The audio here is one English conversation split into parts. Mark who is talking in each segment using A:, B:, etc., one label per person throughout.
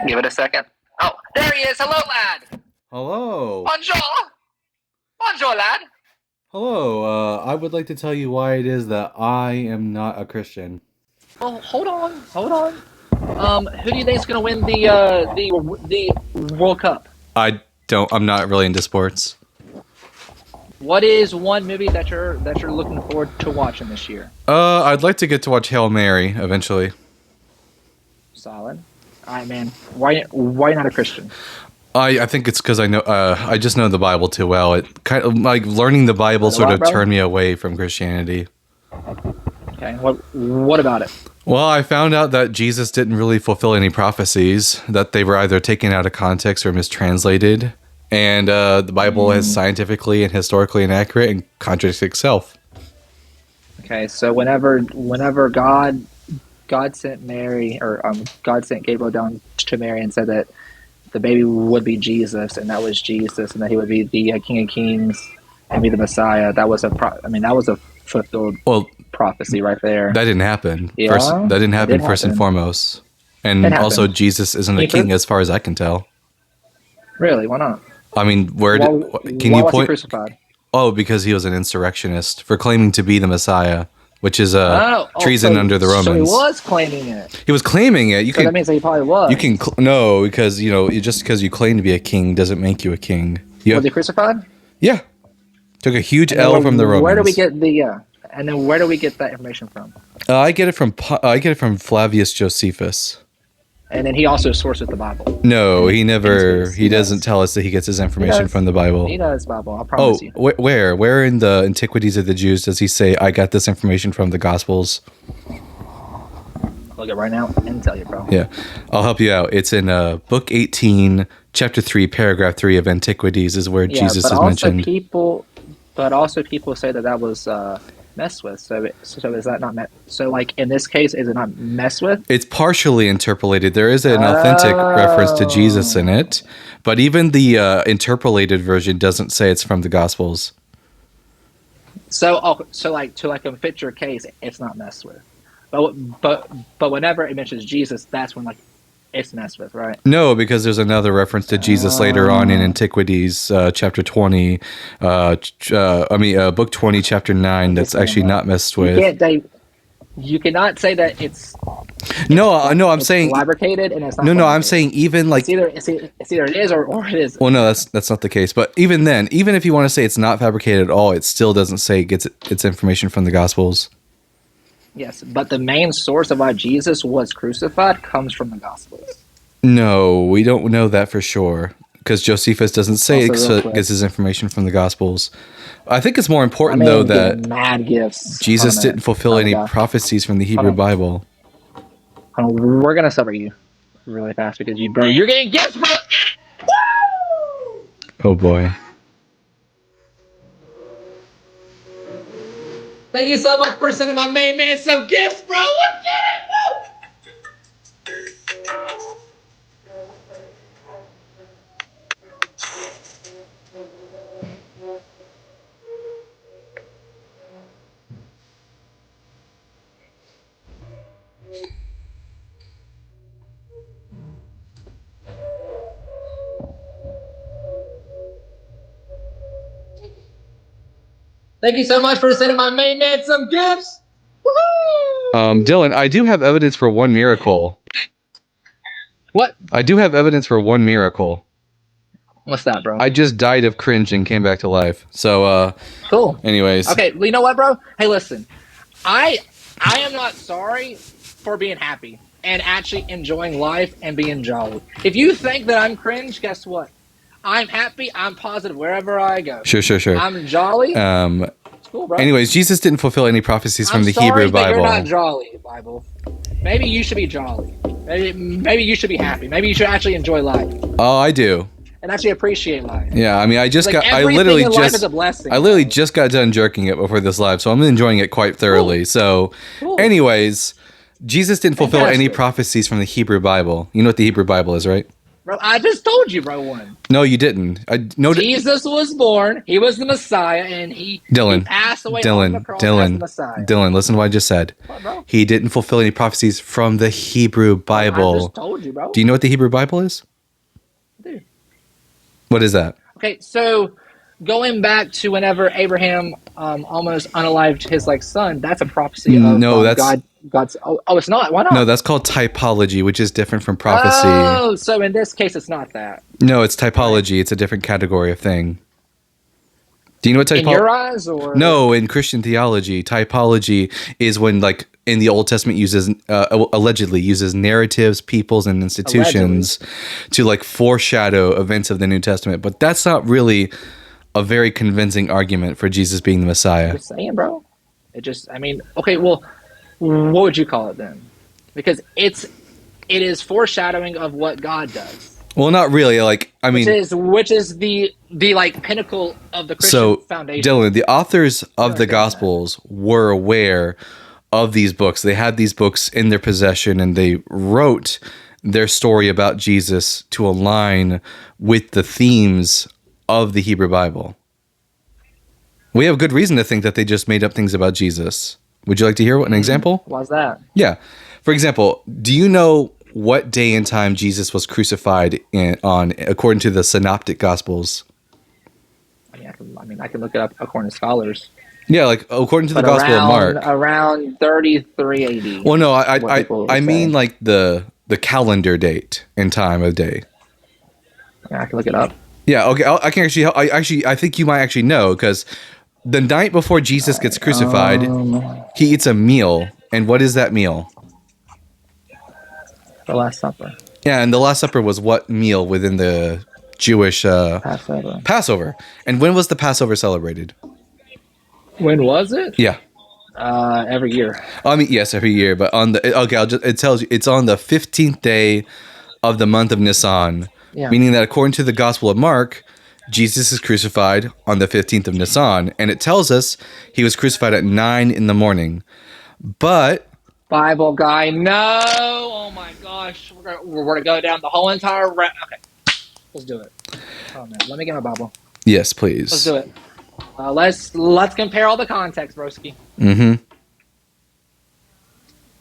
A: Give it a second. Oh, there he is. Hello, lad.
B: Hello.
A: Bonjour. Bonjour, lad.
B: Hello. I would like to tell you why it is that I am not a Christian.
A: Well, hold on. Who do you think is going to win the World Cup?
B: I'm not really into sports.
A: What is one movie that you're looking forward to watching this year?
B: I'd like to get to watch Hail Mary eventually.
A: Solid. All right, man. Why not a Christian?
B: I think it's because I just know the Bible too well. It kind of like learning the Bible sort of turned me away from Christianity.
A: Okay. What about it?
B: Well, I found out that Jesus didn't really fulfill any prophecies, that they were either taken out of context or mistranslated, and the Bible is scientifically and historically inaccurate and contradicts itself.
A: Okay, so whenever God sent Mary, or God sent Gabriel down to Mary and said that the baby would be Jesus, and that was Jesus, and that he would be the King of Kings and be the Messiah. That was a fulfilled prophecy right there.
B: That didn't happen.
A: Yeah,
B: that didn't happen first and foremost. And also, Jesus isn't a king as far as I can tell.
A: Really? Why not?
B: I mean,
A: Why was he crucified?
B: Oh, because he was an insurrectionist for claiming to be the Messiah, which is treason under the Romans.
A: So he was claiming it.
B: He was claiming it.
A: That means that he probably was.
B: You can no, because just because you claim to be a king doesn't make you a king.
A: Was he crucified?
B: Yeah, took a huge L from the Romans.
A: Where do we get and then where do we get that information from?
B: I get it from Flavius Josephus.
A: And then he also sources the Bible.
B: No, he never. He doesn't tell us that he gets his information from the Bible.
A: He does Bible. I promise you.
B: Where in the Antiquities of the Jews does he say, "I got this information from the Gospels"?
A: I'll look it right now and tell you, bro.
B: Yeah, I'll help you out. It's in Book 18, Chapter 3, Paragraph 3 of Antiquities is where Jesus is mentioned.
A: But also people say that was messed with. So is that not so? Like in this case, is it not messed with?
B: It's partially interpolated. There is an authentic reference to Jesus in it, but even the interpolated version doesn't say it's from the Gospels.
A: So like to fit your case, it's not messed with. But whenever it mentions Jesus, that's when like it's messed with, right?
B: No, because there's another reference to Jesus later on in Antiquities, chapter 20. Book 20, chapter 9. That's actually not messed with.
A: You cannot say that it's.
B: No, I'm saying
A: fabricated and it's not.
B: No, I'm saying even like
A: it's either it is or it isn't.
B: Well, no, that's not the case. But even then, even if you want to say it's not fabricated at all, it still doesn't say it gets its information from the Gospels.
A: Yes, but the main source of why Jesus was crucified comes from the Gospels.
B: No, we don't know that for sure because Josephus doesn't say it gets his information from in I think it's more important though that
A: mad gifts
B: Jesus didn't fulfill any prophecies from the Hebrew Bible.
A: We're gonna cover you really fast because you're getting gifts, bro.
B: Oh boy.
A: Thank you so much for sending my main man some gifts, bro. Let's get it, bro. Thank you so much for sending my main man some gifts. Woohoo!
B: Dylan, I do have evidence for one miracle.
A: What?
B: I do have evidence for one miracle.
A: What's that, bro?
B: I just died of cringe and came back to life. So,
A: cool.
B: Anyways.
A: Okay, well, you know what, bro? Hey, listen. I am not sorry for being happy and actually enjoying life and being jolly. If you think that I'm cringe, guess what? I'm happy. I'm positive wherever I go.
B: Sure.
A: I'm jolly.
B: It's
A: cool, bro.
B: Anyways, Jesus didn't fulfill any prophecies from the Hebrew Bible.
A: You're not jolly, Bible. Maybe you should be jolly. Maybe you should be happy. Maybe you should actually enjoy life.
B: Oh, I do.
A: And actually appreciate life.
B: Yeah, I mean, I literally just got done jerking it before this live, so I'm enjoying it quite thoroughly. Cool. So, anyways, Jesus didn't fulfill any prophecies from the Hebrew Bible. You know what the Hebrew Bible is, right?
A: Bro, I just told you, bro, one.
B: No, you didn't. I no,
A: Jesus was born. He was the Messiah, and he
B: Dylan,
A: passed away on the
B: Dylan,
A: cross as the
B: Dylan,
A: Messiah.
B: Dylan. Listen to what I just said.
A: What, bro?
B: He didn't fulfill any prophecies from the Hebrew
A: Bro, I
B: Bible.
A: just told you, bro.
B: Do you know what the Hebrew Bible is?
A: Dude.
B: What is that?
A: Okay, so going back to whenever Abraham almost unalived his like son, that's a prophecy of
B: No, that's
A: God. God's. Oh, it's not. Why
B: no,
A: not?
B: that's called typology, which is different from prophecy.
A: Oh, so in this case, it's not that.
B: No, it's
A: Right?
B: typology. It's a different category of thing. Do you know what
A: In
B: typology?
A: your eyes, or
B: No, in Christian theology, typology is when, like, in the Old Testament, uses allegedly uses narratives, peoples, and institutions to like foreshadow events of the New Testament. But that's not really a very convincing argument for Jesus being the Messiah.
A: just saying, bro. It just. I mean, okay. Well, what would you call it then? Because it is foreshadowing of what God does.
B: Well, not really. Like, I mean,
A: Which is the like pinnacle of the Christian
B: so
A: foundation.
B: Dylan, the authors of the
A: understand that.
B: Gospels were aware of these books. They had these books in their possession, and they wrote their story about Jesus to align with the themes of the Hebrew Bible. We have good reason to think that they just made up things about Jesus. Would you like to hear an example?
A: Why's that?
B: Yeah. For example, do you know what day and time Jesus was crucified on, according to the Synoptic Gospels?
A: I can look it up according to scholars.
B: Yeah, like according to the
A: But
B: Gospel of Mark.
A: around 33 AD.
B: Well, no,
A: what people
B: I
A: would
B: mean
A: say.
B: like the calendar date and time of day.
A: Yeah, I can look it up.
B: Yeah, okay. I can actually. I think you might actually know, because the night before Jesus gets crucified, he eats a meal, and what is that meal?
A: The Last Supper.
B: Yeah, and the Last Supper was what meal within the Jewish
A: Passover.
B: Passover? And when was the Passover celebrated?
A: When was it?
B: Yeah,
A: Every year.
B: I mean, yes, every year, but on the it tells you it's on the 15th day of the month of Nisan,
A: Yeah.
B: meaning that according to the Gospel of Mark, Jesus is crucified on the 15th of Nisan, and it tells us he was crucified at 9 in the morning. But
A: Bible guy, no! Oh my gosh, we're gonna go down the whole entire. Okay, let's do it. Oh man, let me get my Bible.
B: yes,
A: Let's
B: please.
A: do it. Let's compare all the context, broski.
B: Mm-hmm.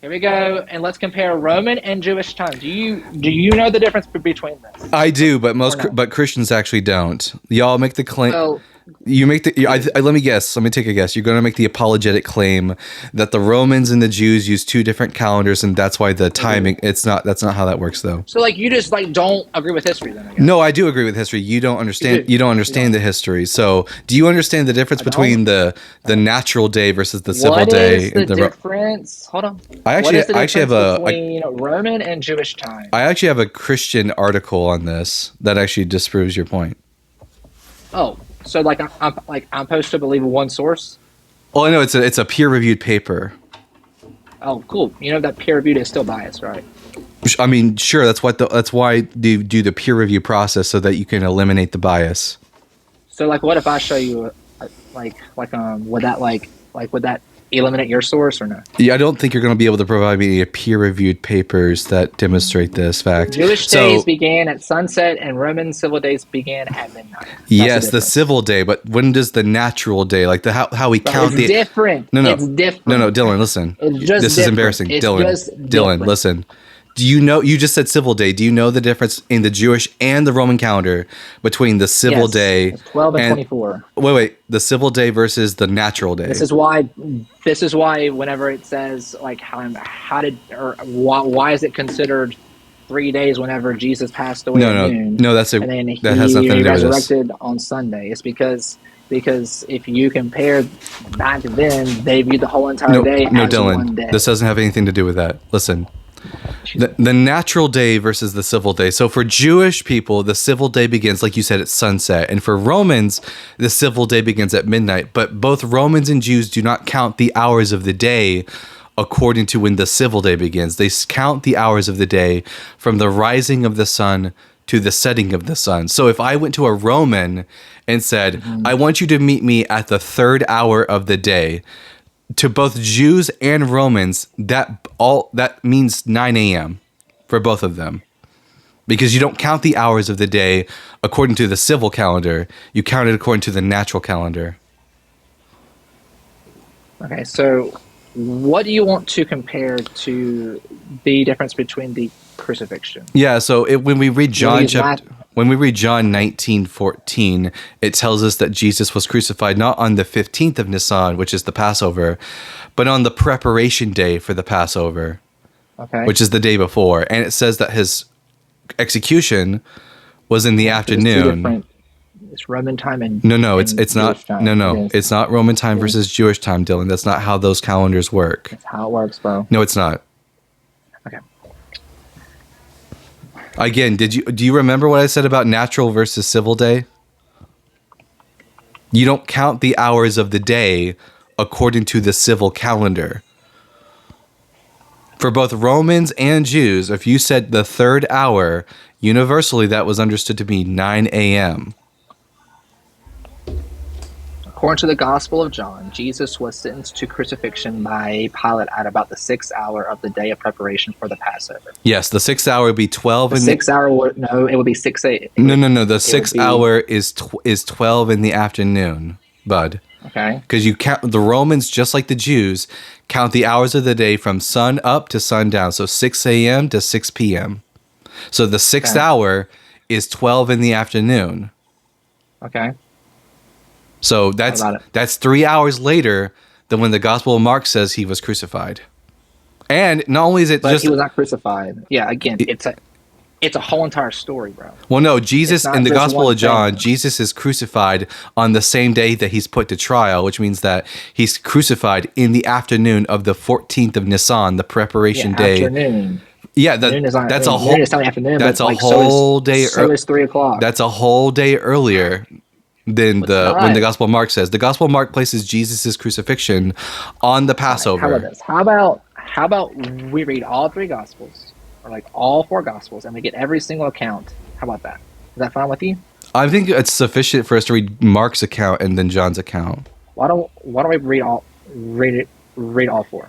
A: Here we go, and let's compare Roman and Jewish time. Do you know the difference between this?
B: I do, but
A: no?
B: but Christians actually don't. Y'all make the claim.
A: So
B: You make the. Let me guess. Let me take a guess. You're going to make the apologetic claim that the Romans and the Jews use two different calendars, and that's why the timing. It's not. That's not how that works, though.
A: So like you just like don't agree with history then, I guess.
B: No, I do agree with history. You don't understand. You don't understand the history. So, do you understand the difference between the natural day versus the civil day?
A: What is the difference? Hold on.
B: I actually have
A: between Roman and Jewish time.
B: I actually have a Christian article on this that actually disproves your point.
A: Oh, so like I'm supposed to believe one source?
B: Oh, I know it's a peer reviewed paper.
A: Oh, cool. You know that peer reviewed is still biased, right?
B: I mean, sure. That's why you do the peer review process, so that you can eliminate the bias.
A: So like, what if I show you would that eliminate your source or no?
B: Yeah, I don't think you're going to be able to provide me peer reviewed papers that demonstrate this fact.
A: Jewish days began at sunset, and Roman civil days began at midnight. That's
B: yes, the civil day, but when does the natural day, like how we count
A: it's different.
B: No,
A: it's different.
B: No, Dylan, listen.
A: It's just
B: this is embarrassing.
A: It's
B: Dylan,
A: just
B: Dylan,
A: different.
B: listen. Do you know? You just said civil day. Do you know the difference in the Jewish and the Roman calendar between the civil day?
A: It's 12 and 24.
B: Wait. The civil day versus the natural day.
A: This is why whenever it says like why is it considered 3 days whenever Jesus passed away at noon?
B: No, that has nothing to do with this.
A: Resurrected on Sunday. It's because if you compare back then, they viewed the whole entire day as
B: Dylan,
A: one day.
B: this doesn't have anything to do with that. Listen. The natural day versus the civil day. So for Jewish people, the civil day begins, like you said, at sunset. And for Romans, the civil day begins at midnight. But both Romans and Jews do not count the hours of the day according to when the civil day begins. They count the hours of the day from the rising of the sun to the setting of the sun. So if I went to a Roman and said, I want you to meet me at the third hour of the day, to both Jews and Romans, that means 9 a.m. for both of them. because you don't count the hours of the day according to the civil calendar. You count it according to the natural calendar.
A: Okay, so what do you want to compare to the difference between the crucifixion?
B: Yeah, so when we read
A: You want to
B: John
A: use math?
B: when we read John 19:14, it tells us that Jesus was crucified not on the 15th of Nisan, which is the Passover, but on the preparation day for the Passover,
A: Okay.
B: which is the day before. And it says that his execution was in the
A: Yeah, because it's two
B: afternoon.
A: different. It's Roman time
B: No,
A: and
B: it's not.
A: Jewish time. It is.
B: It's not Roman time
A: It is.
B: versus Jewish time, Dylan. That's not how those calendars work.
A: That's how it works, bro.
B: No, it's not.
A: Okay.
B: Again, do you remember what I said about natural versus civil day? You don't count the hours of the day according to the civil calendar. For both Romans and Jews, if you said the third hour, universally that was understood to be 9 a.m.
A: According to the Gospel of John, Jesus was sentenced to crucifixion by Pilate at about the 6th hour of the day of preparation for the Passover.
B: Yes, the 6th hour would be 12
A: The
B: in
A: 6th hour would no, it would be 6 a.
B: No. The
A: It would
B: 6th
A: be
B: hour is 12 in the afternoon, bud.
A: okay.
B: Because you count the Romans, just like the Jews, count the hours of the day from sun up to sundown. So 6 a.m. to 6 p.m. So the 6th
A: Okay.
B: hour is 12 in the afternoon.
A: Okay.
B: So
A: What about it?
B: that's 3 hours later than when the Gospel of Mark says he was crucified. And not only is it
A: But
B: just
A: he was not crucified. Yeah. Again, it's a whole entire story, bro.
B: well, no,
A: It's
B: Jesus
A: not
B: in the
A: just
B: Gospel
A: one
B: of John,
A: thing.
B: Jesus is crucified on the same day that he's put to trial, which means that he's crucified in the afternoon of the 14th of Nisan, the preparation
A: Yeah.
B: day.
A: Afternoon.
B: Yeah,
A: Noon is not.
B: that's a
A: Noon
B: whole
A: is not afternoon,
B: that's
A: but
B: a
A: like
B: whole day.
A: so is 3 o'clock.
B: That's a whole day earlier than
A: It's
B: when the
A: not.
B: Gospel of Mark says. The Gospel of Mark places Jesus' crucifixion on the
A: All right, how about
B: Passover.
A: this? How about we read all three gospels, or like all four gospels, and we get every single account? How about that? Is that fine with you?
B: I think it's sufficient for us to read Mark's account and then John's account.
A: Why don't we read all four?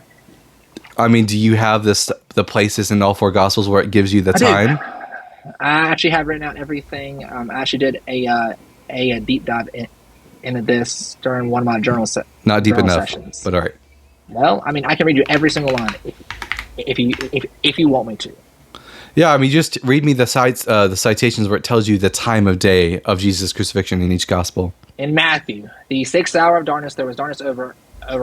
B: I mean, do you have the places in all four Gospels where it gives you the
A: I do.
B: time?
A: I actually have written out everything. I actually did a deep dive into this during one of my
B: Not deep
A: journal
B: enough,
A: sessions.
B: but all right.
A: Well, I mean, I can read you every single line if you want me to.
B: Yeah, I mean, just read me the citations where it tells you the time of day of Jesus' crucifixion in each Gospel.
A: In Matthew, the 6th hour of darkness, there was darkness over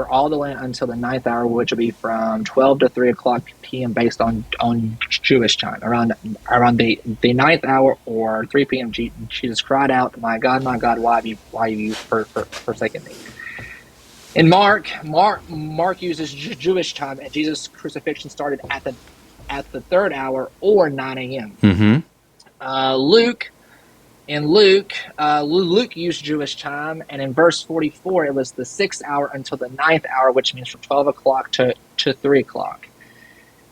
A: all the land until the 9th hour, which will be from 12 to 3 o'clock p.m. based on Jewish time. Around the 9th hour or 3 p.m., Jesus cried out, my God, why have you forsaken me?" In Mark uses Jewish time, and Jesus' crucifixion started at the 3rd hour or 9 a.m.
B: Mm-hmm.
A: Luke used Jewish time, and in verse 44, it was the 6th hour until the 9th hour, which means from 12 o'clock to 3 o'clock.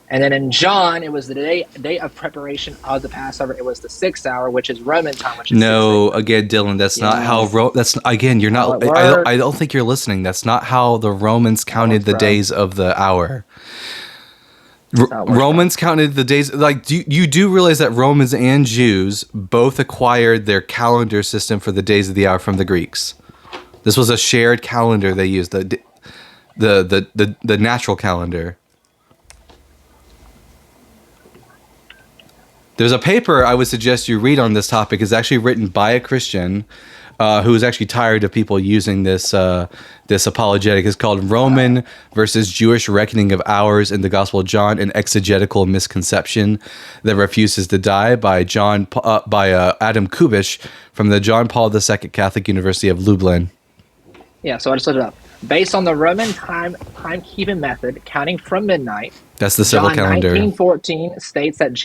A: And then in John, it was the day of preparation of the Passover. It was the 6th hour, which is Roman time, which is
B: No,
A: 6 a.m.
B: again, Dylan, that's not how.
A: Yes.
B: That's again, you're
A: How
B: not.
A: it works.
B: I don't think you're listening. That's not how the Romans counted the
A: bro.
B: days of the hour.
A: how it works,
B: Romans counted the days. Like, you do realize that Romans and Jews both acquired their calendar system for the days of the hour from the Greeks. This was a shared calendar they used, the natural calendar. There's a paper I would suggest you read on this topic. It's actually written by a Christian who is actually tired of people using this apologetic. It's called "Roman versus Jewish Reckoning of Hours in the Gospel of John: An Exegetical Misconception That Refuses to Die" by Adam Kubish from the John Paul II Catholic University of Lublin.
A: Yeah, so I just looked it up. Based on the Roman timekeeping method, counting from midnight,
B: That's the civil
A: John
B: calendar.
A: 19:14 states that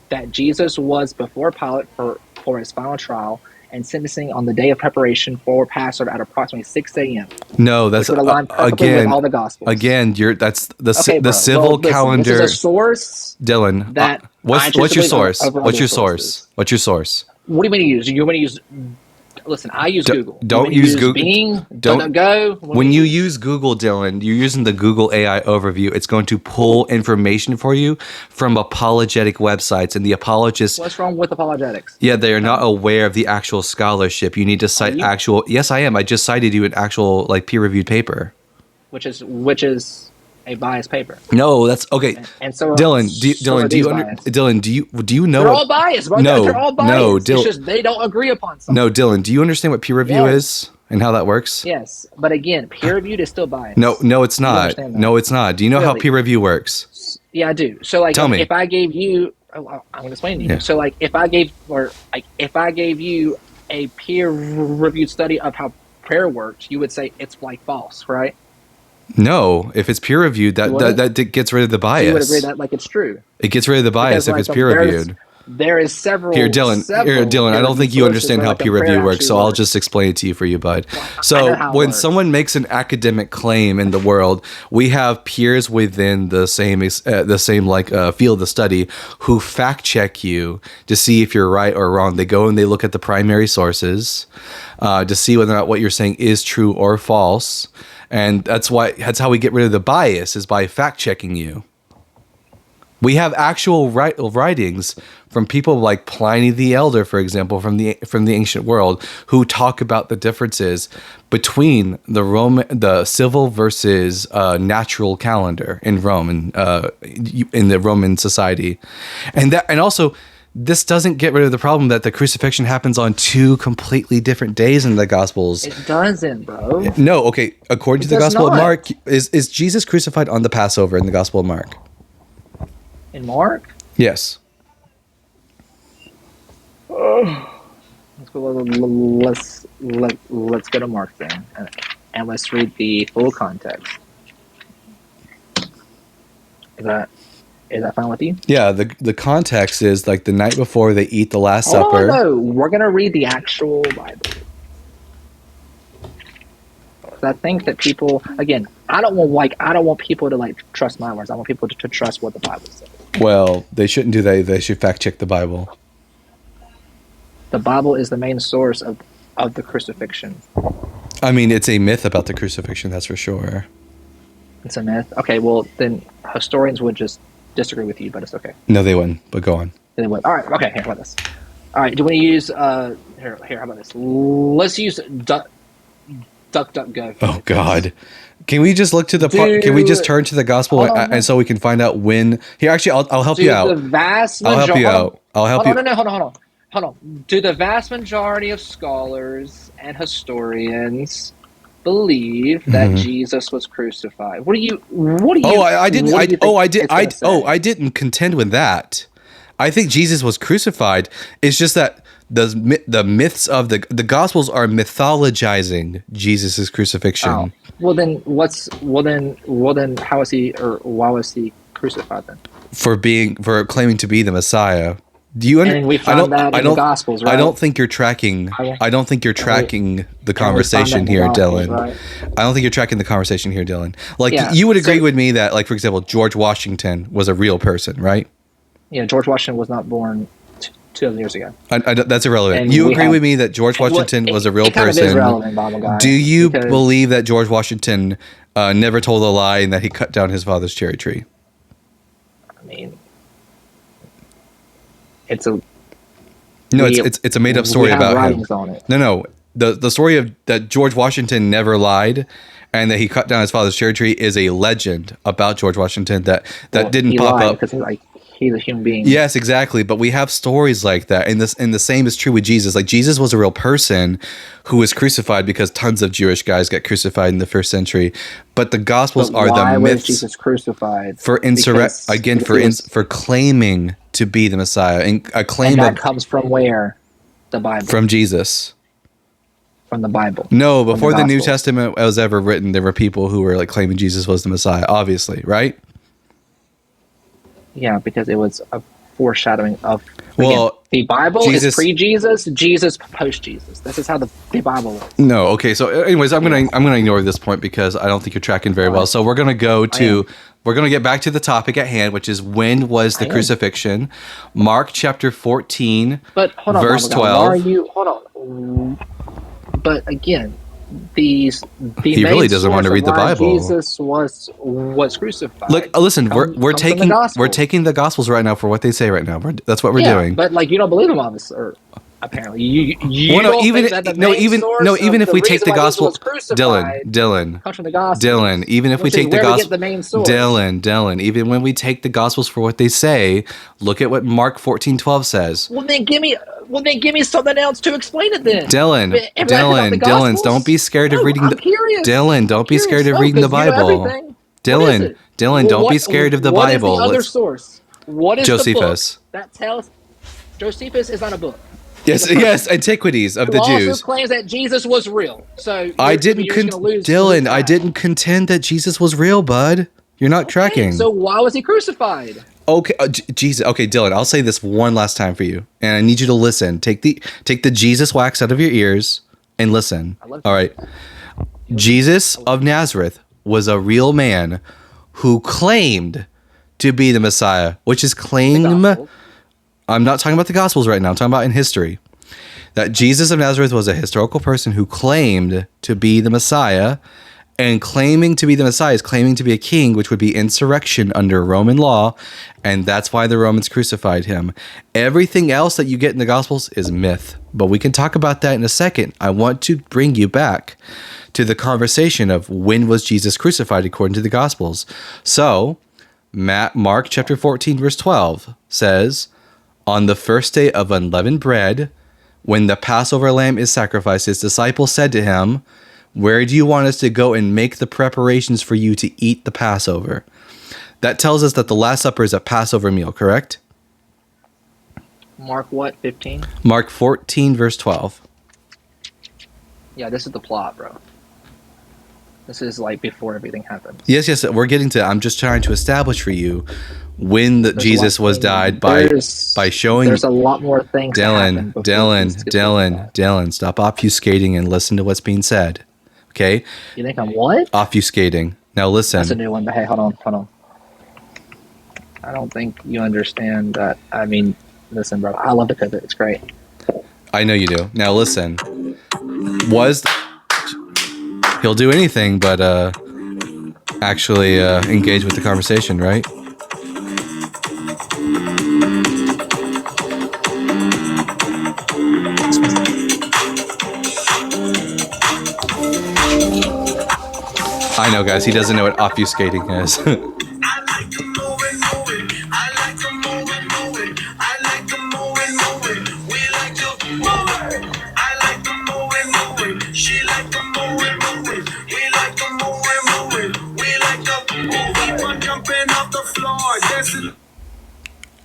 A: that Jesus was before Pilate for his final trial and sentencing on the day of preparation for Passover at approximately 6 a.m.
B: No, that's
A: Which would align perfectly with all the Gospels.
B: Again, that's
A: Okay, bro.
B: civil
A: Well, listen,
B: calendar.
A: This is a source
B: Dylan,
A: that
B: what's your source?
A: over
B: What's
A: other
B: your
A: sources.
B: source? What's your source?
A: What do you want to use? You want to use Listen, I use Google. You
B: Don't
A: when you
B: use
A: use
B: Google.
A: Bing,
B: Don't.
A: DuckDuckGo.
B: When you use Google, Dylan, you're using the Google AI overview. It's going to pull information for you from apologetic websites, and the apologists,
A: What's wrong with apologetics?
B: yeah, they are
A: Tell
B: not
A: me.
B: aware of the actual scholarship. You need to
A: Are
B: cite
A: you?
B: actual. Yes, I am. I just cited you an actual like peer-reviewed paper.
A: Which is a biased paper,
B: No, that's okay.
A: and so
B: Dylan,
A: so are these biased.
B: Dylan, do you know
A: They're
B: what?
A: all biased, bro. They're
B: No,
A: all
B: no,
A: biased. It's just they don't agree upon
B: no,
A: something.
B: Dylan. Do you understand what peer review
A: Yes,
B: is and how that works?
A: yes. But again, peer reviewed is still
B: No,
A: biased.
B: no, it's
A: You
B: not.
A: understand that?
B: No, it's not. Do you know how
A: Really?
B: peer review works?
A: Yeah, I do. So like
B: Tell me.
A: if I gave you I'm gonna explain to you.
B: Yeah.
A: So like if I gave you a peer reviewed study of how prayer works, you would say it's like false, right?
B: No, if it's peer reviewed,
A: You
B: that
A: wouldn't?
B: gets rid of the
A: So you would agree
B: bias.
A: that like it's true.
B: It gets rid of the bias
A: Because
B: if
A: like
B: it's peer reviewed.
A: there is
B: Here,
A: several
B: Dylan. I
A: peer
B: don't
A: reviewed
B: think you
A: sources
B: understand
A: where
B: how
A: like a
B: peer
A: prayer
B: review works,
A: actually
B: so I'll
A: works.
B: just explain it to you for you, bud.
A: Well, I know
B: So
A: how it
B: when
A: works.
B: someone makes an academic claim in the world, we have peers within the same like field of study who fact check you to see if you're right or wrong. They go and they look at the primary sources to see whether or not what you're saying is true or false. And that's how we get rid of the bias is by fact checking you. We have actual writings from people like Pliny the Elder, for example, from the ancient world, who talk about the differences between the civil versus natural calendar in Rome and in the Roman society, and also. This doesn't get rid of the problem that the crucifixion happens on two completely different days in the Gospels.
A: It doesn't, bro.
B: No, okay. According
A: It
B: to the
A: does
B: Gospel of
A: not.
B: Mark, is Jesus crucified on the Passover in the Gospel of Mark?
A: In Mark,
B: Yes.
A: let's go. Let's go to Mark then, and let's read the full context. Is that fine with you?
B: Yeah, the context is like the night before they eat the Last
A: Hold on,
B: Supper.
A: no. We're gonna read the actual Bible. 'Cause I think that people, again, I don't want people to like trust my words. I want people to trust what the Bible says.
B: Well, they shouldn't do that. They should fact check the Bible.
A: The Bible is the main source of the crucifixion.
B: I mean, it's a myth about the crucifixion, that's for sure.
A: It's a myth. Okay, well then historians would just disagree with you, but it's okay.
B: No, they wouldn't, but go on.
A: They would. All right. Okay. Here, how about this? All right. Do we use here? How about this? Let's use DuckDuckGo.
B: Oh, God. Can we just look to the part? Can we just turn to the gospel
A: Hold on,
B: and so we can find out when? Here, actually, I'll help you out.
A: The vast
B: I'll help
A: majority.
B: you out. I'll help you.
A: No, hold on. Hold on. Do the vast majority of scholars and historians believe that Jesus was crucified? What do you?
B: Oh, I didn't.
A: what do you think it's gonna say?
B: I didn't contend with that. I think Jesus was crucified. It's just that the myths of the Gospels are mythologizing Jesus' crucifixion.
A: Oh. Well then, how was he, or why was he crucified then?
B: For claiming to be the Messiah. Do you
A: And we found that in the Gospels, right?
B: I don't think you're tracking. I don't think you're tracking the conversation here, Dylan.
A: Right?
B: I don't think you're tracking the conversation here, Dylan. Like
A: Yeah,
B: you would agree with me that, like, for example, George Washington was a real person, right?
A: Yeah, George Washington was not born 2,000 years ago.
B: That's irrelevant.
A: And
B: You agree with me that George Washington was a real
A: it kind of
B: person.
A: is relevant, Bible guy,
B: Do you
A: because-
B: believe that George Washington never told a lie and that he cut down his father's cherry tree?
A: I mean, it's a
B: it's a made up story
A: we have
B: about him.
A: writings on it.
B: No. The story of that George Washington never lied and that he cut down his father's cherry tree is a legend about George Washington that didn't pop up
A: because he's a human being.
B: Yes, exactly. But we have stories like that, and the same is true with Jesus. Like Jesus was a real person who was crucified because tons of Jewish guys got crucified in the first century. But the Gospels are
A: why
B: the
A: was
B: myths
A: Jesus crucified?
B: for claiming to be the Messiah and a claim
A: and that comes from where? The Bible.
B: from Jesus.
A: From the Bible.
B: No, before the New
A: Gospels.
B: Testament was ever written, there were people who were like claiming Jesus was the Messiah. Obviously, right?
A: Yeah, because it was a foreshadowing of.
B: Well,
A: Again, the Bible
B: Jesus-
A: is pre-Jesus, Jesus post-Jesus. This is how the Bible is.
B: No, okay. So, anyways, I'm gonna ignore this point because I don't think you're tracking very well. So we're gonna get back to the topic at hand, which is when was the crucifixion? Mark chapter 14,
A: But hold on,
B: verse
A: Bible guy,
B: 12.
A: why are you? Hold on. But again, the
B: He really
A: main
B: doesn't want
A: source
B: to
A: of
B: read the
A: why
B: Bible.
A: Jesus was crucified
B: Look, listen, we're
A: comes from the
B: taking
A: Gospels.
B: the Gospels right now for what they say right now. That's what we're
A: Yeah,
B: doing.
A: but like you don't believe them, obviously. Or apparently, you
B: Well,
A: you
B: no,
A: don't think that the main source
B: even
A: of
B: if
A: the
B: we take
A: reason
B: the
A: why Jesus
B: gospel,
A: was crucified
B: Dylan,
A: comes from the Gospels,
B: even if we
A: which is
B: take the
A: where we get
B: gospel,
A: the main source.
B: Dylan, even when we take the gospels for what they say, look at what Mark 14:12 says.
A: Well, then give me something else to explain it. Then everything about the
B: Dylan, don't
A: Gospels.
B: be scared of
A: No,
B: reading
A: I'm
B: the
A: curious.
B: Dylan,
A: I'm
B: don't be scared
A: curious.
B: of
A: No,
B: reading the
A: because you know
B: Bible.
A: everything. What is it?
B: Dylan,
A: Well,
B: don't be scared of the
A: what is the
B: Bible.
A: other
B: Let's
A: source? What is the book
B: Josephus.
A: that tells Josephus is not a book. He's a
B: Yes,
A: person
B: Antiquities of
A: who
B: the
A: also
B: Jews.
A: claims that Jesus was real. So
B: I
A: you're
B: didn't
A: just going to lose
B: Dylan, I
A: track.
B: didn't contend that Jesus was real, bud. You're not
A: Okay,
B: tracking.
A: so why was he crucified?
B: Okay, Jesus. Okay, Dylan, I'll say this one last time for you, and I need you to listen. Take the Jesus wax out of your ears and listen.
A: I love
B: All
A: you.
B: right, Jesus of Nazareth was a real man who claimed to be the Messiah, which is
A: The
B: claim.
A: gospel.
B: I'm not talking about the Gospels right now. I'm talking about in history. That Jesus of Nazareth was a historical person who claimed to be the Messiah, and claiming to be the Messiah is claiming to be a king, which would be insurrection under Roman law, and that's why the Romans crucified him. Everything else that you get in the Gospels is myth, but we can talk about that in a second. I want to bring you back to the conversation of when was Jesus crucified according to the Gospels. So, Mark chapter 14, verse 12 says, on the first day of unleavened bread, when the Passover lamb is sacrificed, his disciples said to him, where do you want us to go and make the preparations for you to eat the Passover? That tells us that the Last Supper is a Passover meal, correct?
A: Mark what? 15?
B: Mark 14, verse 12.
A: Yeah, this is the plot, bro. This is like before everything happens.
B: Yes, we're getting to. I'm just trying to establish for you when Jesus was died by showing.
A: There's a lot more things that happen before
B: Dylan, stop obfuscating and listen to what's being said. Okay?
A: You think I'm what?
B: Obfuscating. Now listen.
A: That's a new one, but hey, hold on. I don't think you understand that. I mean, listen, bro. I love to pivot. It's great.
B: I know you do. Now listen. He'll do anything but actually engage with the conversation, right? I know, guys. He doesn't know what obfuscating is.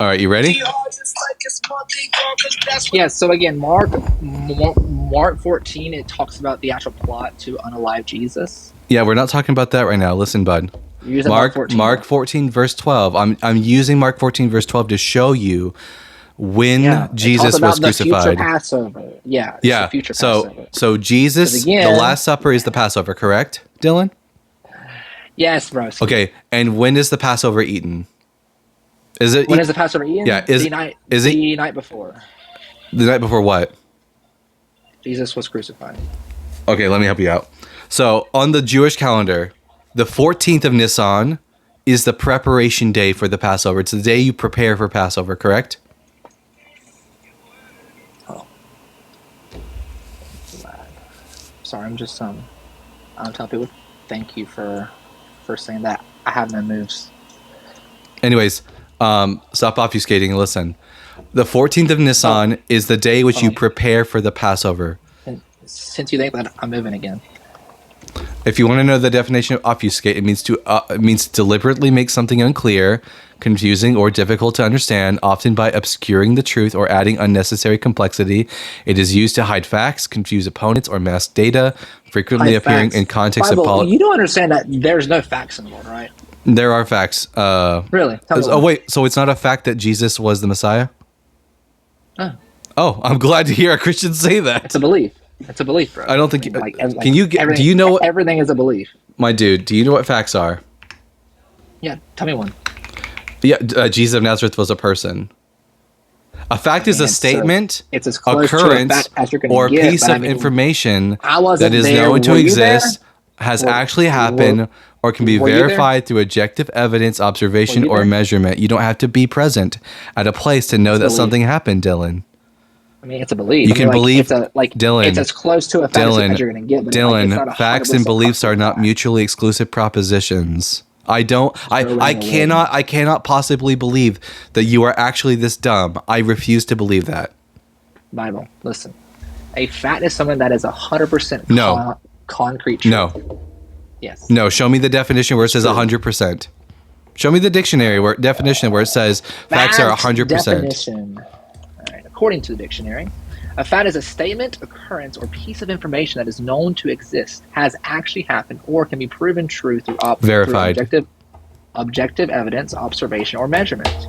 B: All right, you ready?
A: Yeah, so again, Mark 14, it talks about the actual plot to unalive Jesus.
B: Yeah, we're not talking about that right now. Listen, bud. Mark 14, verse 12. I'm using Mark 14, verse 12 to show you when Jesus was crucified.
A: The future Passover. Yeah.
B: Yeah.
A: The future Passover.
B: So Jesus, again, the Last Supper is the Passover, correct, Dylan?
A: Yes, bro.
B: Okay, and when is the Passover eaten? Is it
A: when is the Passover eaten?
B: Yeah,
A: the night before.
B: The night before what?
A: Jesus was crucified.
B: Okay, let me help you out. So on the Jewish calendar, the 14th of Nisan is the preparation day for the Passover. It's the day you prepare for Passover, correct?
A: Oh. Sorry, I'm just I'll tell people thank you for saying that. I have no moves.
B: Anyways, stop obfuscating and listen. The 14th of Nisan is the day which you prepare for the Passover.
A: And since you think that, I'm moving again.
B: If you want to know the definition of obfuscate, it means to deliberately make something unclear, confusing, or difficult to understand, often by obscuring the truth or adding unnecessary complexity. It is used to hide facts, confuse opponents, or mask data, frequently appearing in context of politics.
A: You don't understand that there's no facts involved, right?
B: There are facts.
A: Really?
B: Wait. So it's not a fact that Jesus was the Messiah? Oh, I'm glad to hear a Christian say that.
A: It's a belief. It's a belief, bro.
B: I don't think. Do you know what?
A: Everything is a belief.
B: My dude, do you know what facts are?
A: Yeah, tell me one.
B: Yeah, Jesus of Nazareth was a person. A fact
A: I
B: is a
A: mean, so
B: statement,
A: it's as close to a
B: occurrence,
A: fact as you're going
B: or a
A: to get.
B: piece
A: But I
B: of
A: mean,
B: information
A: I
B: that
A: wasn't
B: is
A: there.
B: known to
A: Were you there?
B: exist, has
A: Were,
B: actually
A: were,
B: happened, or can be
A: were you there?
B: verified through objective evidence,
A: Were
B: observation,
A: you
B: or
A: there?
B: measurement. You don't have to be present at a place to know
A: It's
B: that
A: belief.
B: something happened, Dylan.
A: I mean, it's a belief.
B: You
A: I mean,
B: can
A: like
B: believe,
A: it's
B: Dylan,
A: as close to a fact as
B: Dylan,
A: you're going to get. But like, it's not
B: Dylan,
A: a hundred
B: facts and
A: percent
B: beliefs are
A: proven
B: not
A: fact.
B: mutually exclusive propositions.
A: Throw in
B: I
A: the word
B: cannot possibly believe that you are actually this dumb. I refuse to believe that.
A: Bible. Listen, a fact is something that is 100%
B: No,
A: concrete truth.
B: no,
A: Yes.
B: no. Show me the definition where it says
A: True.
B: 100%. Show me the dictionary definition where it says facts are
A: Fact
B: 100%.
A: definition. All right. According to the dictionary, a fact is a statement, occurrence, or piece of information that is known to exist, has actually happened, or can be proven true through
B: Verified.
A: objective evidence, observation, or measurement.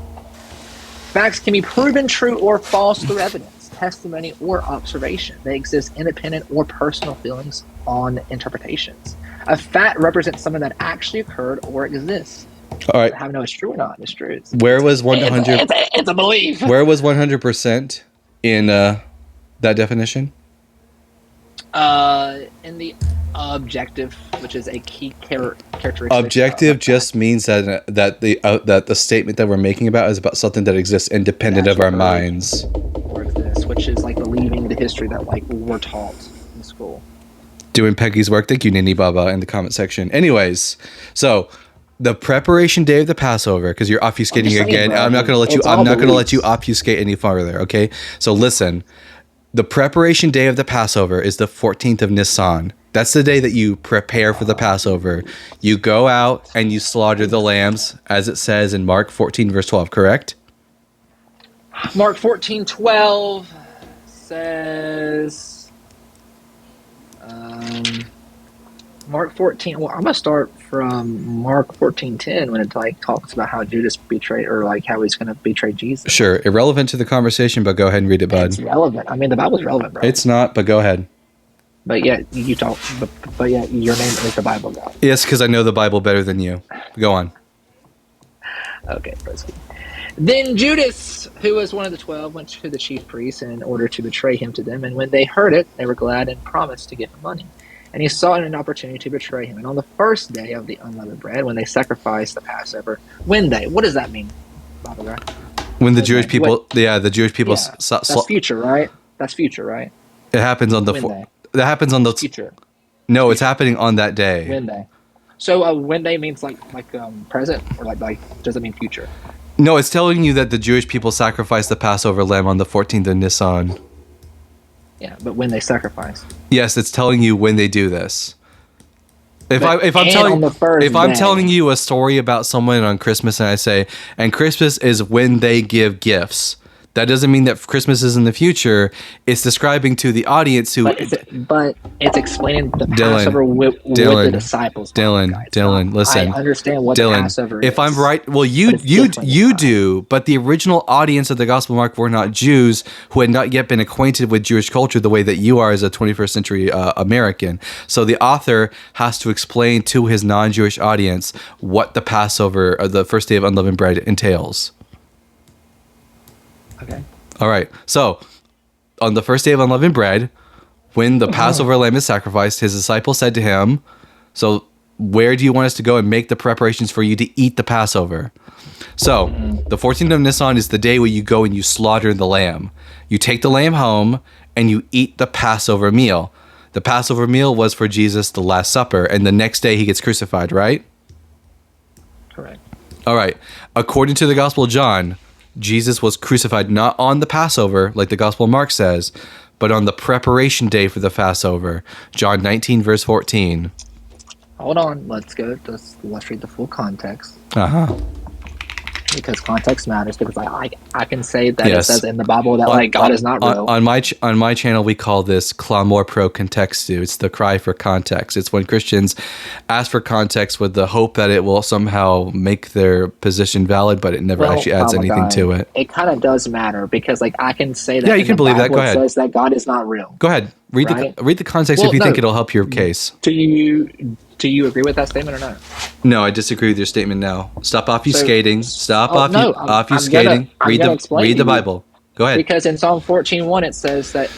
A: Facts can be proven true or false through evidence, testimony, or observation. They exist independent or personal feelings on interpretations. A fact represents something that actually occurred or exists.
B: All right.
A: I have no it's true or not. It's true.
B: Where was 100?
A: It's a belief.
B: Where was 100% in that definition?
A: In the objective, which is a key characteristic.
B: Objective just means that the statement that we're making about is about something that exists independent of our minds.
A: Or exists, which is like believing the history that like we're taught in school.
B: Doing Peggy's work. Thank you, Nini Baba, in the comment section. Anyways, so the preparation day of the Passover, because you're obfuscating again. Bro, I'm not going to let you obfuscate any farther. Okay, so listen. The preparation day of the Passover is the 14th of Nisan. That's the day that you prepare for the Passover. You go out and you slaughter the lambs, as it says in Mark 14, verse 12, correct?
A: Mark 14:12 says... Mark 14. Well, I'm gonna start from Mark 14:10 when it like talks about how Judas betrayed, or like how he's gonna betray Jesus.
B: Sure, irrelevant to the conversation, but go ahead and read it, bud.
A: It's relevant. I mean, the Bible's relevant, bro.
B: It's not, but go ahead.
A: But yeah, you talk. But yeah, your name is the Bible guy.
B: Yes, because I know the Bible better than you. Go on.
A: Okay, proceed. Then Judas, who was one of the 12, went to the chief priests in order to betray him to them. And when they heard it, they were glad and promised to give him money. And he sought an opportunity to betray him. And on the first day of the unleavened bread, when they sacrificed the Passover, what does that mean, Bible guy?
B: When the Jewish people, the Jewish people,
A: that's future, right? That's future, right?
B: It happens on the that happens on the
A: future.
B: No, it's happening on that day.
A: When day. So when day means like present, or like does it mean future?
B: No, it's telling you that the Jewish people sacrificed the Passover lamb on the 14th of Nisan.
A: Yeah, but when they sacrifice.
B: Yes, it's telling you when they do this. If I'm telling you a story about someone on Christmas and I say, and Christmas is when they give gifts, that doesn't mean that Christmas is in the future. It's describing to the audience who.
A: But it's explaining the Passover with the disciples.
B: Dylan, listen.
A: I understand what the Passover is.
B: If I'm right, well, you do, but the original audience of the Gospel of Mark were not Jews who had not yet been acquainted with Jewish culture the way that you are as a 21st century American. So the author has to explain to his non-Jewish audience what the Passover, or the first day of unleavened bread, entails.
A: Okay.
B: All right. So, on the first day of unleavened bread, when the Passover lamb is sacrificed, his disciples said to him, "So, where do you want us to go and make the preparations for you to eat the Passover?" So, the 14th of Nisan is the day where you go and you slaughter the lamb. You take the lamb home and you eat the Passover meal. The Passover meal was for Jesus, the Last Supper, and the next day he gets crucified, right?
A: Correct.
B: All right. According to the Gospel of John, Jesus was crucified not on the Passover, like the Gospel of Mark says, but on the preparation day for the Passover. John 19, verse 14.
A: Hold on. Let's read the full context.
B: Uh-huh.
A: Because context matters. Because I can say that it says in the Bible that God is not real.
B: On my channel, we call this clamor pro contextu. It's the cry for context. It's when Christians ask for context with the hope that it will somehow make their position valid, but it never actually adds anything to it.
A: It kind of does matter because I can say that.
B: Yeah, you can believe that. Go ahead.
A: It says that God is not real.
B: Go ahead. Read the context if you think it'll help your case.
A: Do you agree with that statement or not?
B: No, I disagree with your statement now. Stop obfuscating. Obfuscating. Read the Bible. Go ahead.
A: Because in Psalm 14:1 it says that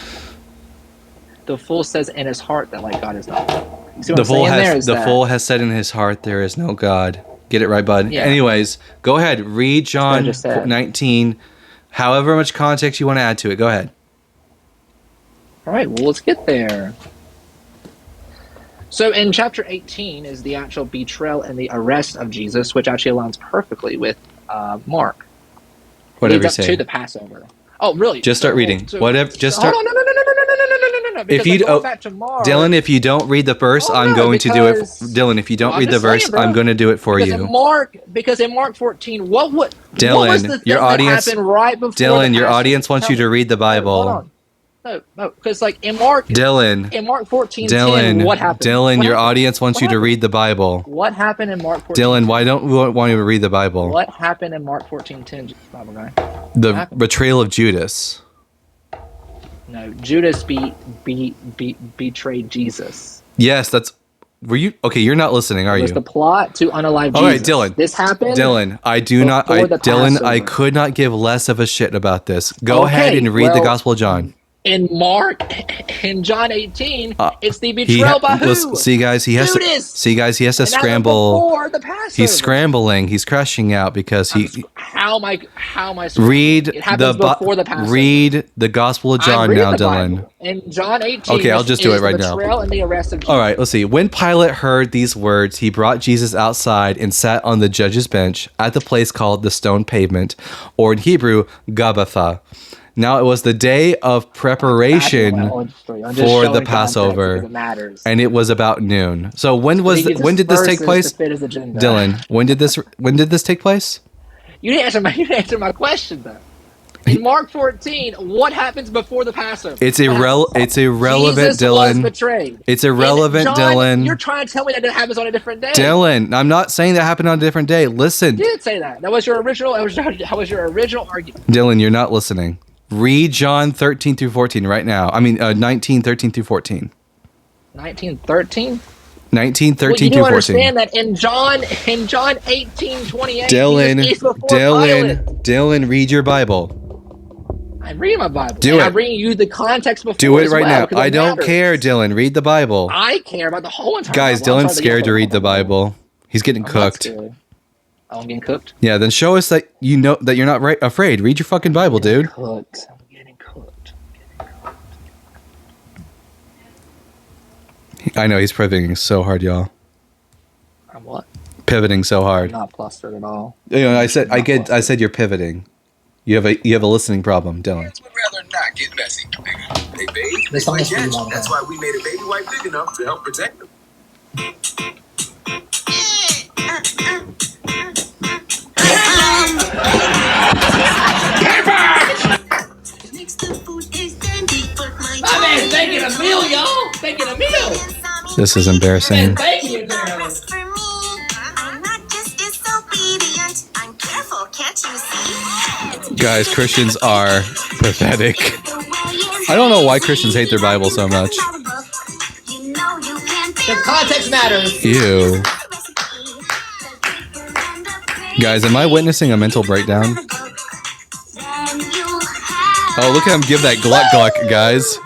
A: the fool says in his heart that like God is not. You see what I'm saying there?
B: The fool has said in his heart there is no God. Get it right, bud.
A: Yeah.
B: Anyways, go ahead. Read John
A: just said.
B: 19. However much context you want to add to it. Go ahead.
A: All right, well, let's get there. So in chapter 18 is the actual betrayal and the arrest of Jesus, which actually aligns perfectly with Mark.
B: Whatever you
A: Leads up
B: say.
A: to the Passover. Oh, really?
B: Just start reading. Whatever. Just start.
A: Hold on, no.
B: If you
A: going back to Mark,
B: Dylan, if you don't read the verse, I'm going to do it. Dylan, if you don't read the verse, I'm going to do it for you.
A: Because in Mark 14, what was the
B: Dylan,
A: thing
B: your audience,
A: that happened right before
B: Dylan,
A: the
B: your
A: Passover?
B: audience wants you to read the Bible.
A: No, because like in Mark,
B: Dylan,
A: in Mark 14:10, what happened?
B: Dylan, your audience wants
A: What
B: you to
A: happened?
B: read the Bible.
A: What happened in Mark 14?
B: Dylan, why don't we want you to read the Bible?
A: What happened in Mark 14:10, Bible guy?
B: The betrayal of Judas.
A: No, Judas betrayed Jesus.
B: Yes, that's. Were you okay? You're not listening, are
A: It
B: you?
A: was the plot to unalive Jesus.
B: All right, Dylan.
A: This happened.
B: Dylan, Dylan, I could not give less of a shit about this. Go ahead and read the Gospel of John.
A: In John 18, it's the betrayal by who?
B: See, guys, he has
A: Judas.
B: He has to scramble.
A: Before the Passover.
B: He's scrambling. He's crashing out because he.
A: How am I?
B: Read
A: it happens before the Passover.
B: Read the Gospel of John now, Dylan.
A: In John 18,
B: okay, I'll just do it right now.
A: The betrayal and the arrest of Jesus.
B: All right, let's see. When Pilate heard these words, he brought Jesus outside and sat on the judge's bench at the place called the Stone Pavement, or in Hebrew, Gabbatha. Now it was the day of preparation for the Passover, and it was about noon. So when did this take place, Dylan? When did this take place?
A: You didn't answer my question though. In Mark 14, what happens before the Passover?
B: It's irrelevant,
A: Jesus
B: Dylan.
A: Was betrayed.
B: It's irrelevant,
A: John,
B: Dylan.
A: You're trying to tell me that it happens on a different day.
B: Dylan, I'm not saying that happened on a different day. Listen.
A: You did say that. That was your original. That was your original argument.
B: Dylan, you're not listening. Read John 13 through 14 right now. I mean, 19, 13 through 14.
A: 1913?
B: 19, 13 through 14.
A: You understand that in John 18, 28,
B: Dylan, read your Bible.
A: I'm reading my Bible.
B: Do it.
A: I'm reading you the context before.
B: Do it right now. I don't care, Dylan. Read the Bible.
A: I care about the whole entire
B: Guys,
A: Bible.
B: Dylan's scared to read the Bible. He's getting cooked.
A: I'm getting cooked?
B: Yeah, then show us that you know that you're not afraid. Read your fucking Bible, dude.
A: I'm getting cooked.
B: I know he's pivoting so hard, y'all.
A: I'm what?
B: Pivoting so hard.
A: I'm not flustered at all.
B: You know, I said you're pivoting. You have a listening problem, Dylan.
C: Would rather not get messy. They bathe. That's why we made a baby wipe big enough to help protect them.
A: My man's making a meal, y'all. Making a meal.
B: This is embarrassing. Guys, Christians are pathetic. I don't know why Christians hate their Bible so much.
A: The context matters.
B: Ew. Guys, am I witnessing a mental breakdown? Oh, look at him give that gluck gluck, guys.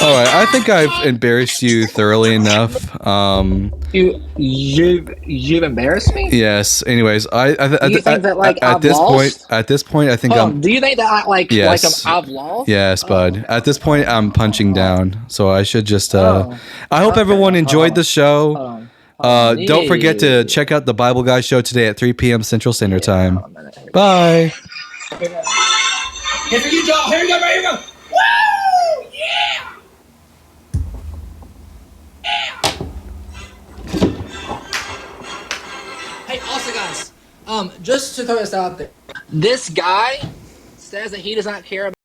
B: Alright, I think I've embarrassed you thoroughly enough.
A: You've embarrassed me?
B: Yes. Anyways, at this point, I think
A: do you think that I've lost?
B: Yes, bud. At this point, I'm punching down, so I should just. I hope everyone enjoyed the show. Don't forget to check out the Bible Guy show today at 3 p.m. Central Standard Time. Bye.
A: Here you go. Here you go. Here you go. Woo! Yeah. Hey, also guys, just to throw this out there, this guy says that he does not care about